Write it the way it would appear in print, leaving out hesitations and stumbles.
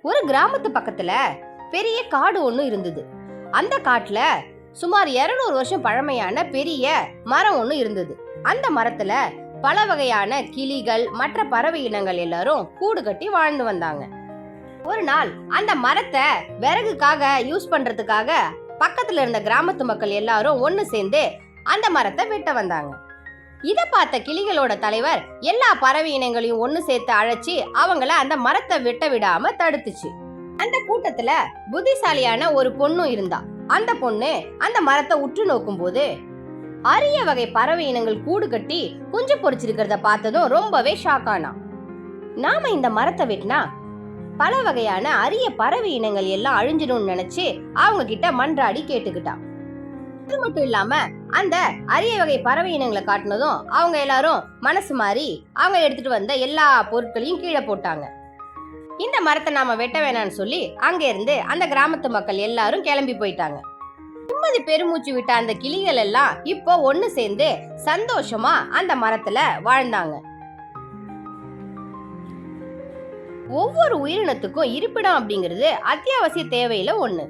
ஒரு கிராமத்து பக்கத்துல பெரிய காடு ஒண்ணு இருந்தது. அந்த காட்டுல சுமார் 200 வருஷம் பழமையான பெரிய மரம் ஒண்ணு இருந்தது. அந்த மரத்துல பல வகையான கிளிகள் மற்ற பறவை இனங்கள் எல்லாரும் கூடு கட்டி வாழ்ந்து வந்தாங்க. ஒரு நாள் அந்த மரத்தை விறகுக்காக யூஸ் பண்றதுக்காக பக்கத்துல இருந்த கிராமத்து மக்கள் எல்லாரும் ஒண்ணு சேர்ந்து அந்த மரத்தை வெட்ட வந்தாங்க. இத பார்த்த கிளிகளோட தலைவர் எல்லா பறவை இனங்களையும் ஒண்ணு சேர்த்து அழைச்சி அவங்கள அந்த மரத்தை வெட்ட விடாம தடுத்துச்சு. அந்த கூட்டத்துல புத்திசாலியான ஒரு பொண்ணும் இருந்தா. அந்த பொண்ணு அந்த மரத்தை உற்று நோக்கும் போது அரிய வகை பறவை இனங்கள் கூடு கட்டி குஞ்சு பொரிச்சிருக்கிறத பார்த்ததும் ரொம்பவே ஷாக் ஆனா. நாம இந்த மரத்தை வெட்டினா பல வகையான அரிய பறவை இனங்கள் எல்லாம் அழிஞ்சிடும் நினைச்சு அவங்க கிட்ட மன்றாடி கேட்டுக்கிட்டா. அது மட்டும் இல்லாம அந்த அரிய வகை பறவை இனங்களை காட்டினதும் அவங்க எல்லாரும் மனசு மாறி அவங்க எடுத்துட்டு வந்த எல்லா பொருட்களையும் கீழே போட்டாங்க. இந்த மரத்தை நாம வெட்ட வேணாம்னு சொல்லி அங்க இருந்து அந்த கிராமத்து மக்கள் எல்லாரும் கிளம்பி போயிட்டாங்க. நிம்மதி பெருமூச்சு விட்ட அந்த கிளிகள் எல்லாம் இப்போ ஒண்ணு சேர்ந்து சந்தோஷமா அந்த மரத்துல வாழ்ந்தாங்க. ஒவ்வொரு உயிரினத்துக்கும் இருப்பிடம் அப்படிங்கிறது அத்தியாவசிய தேவையில ஒண்ணு.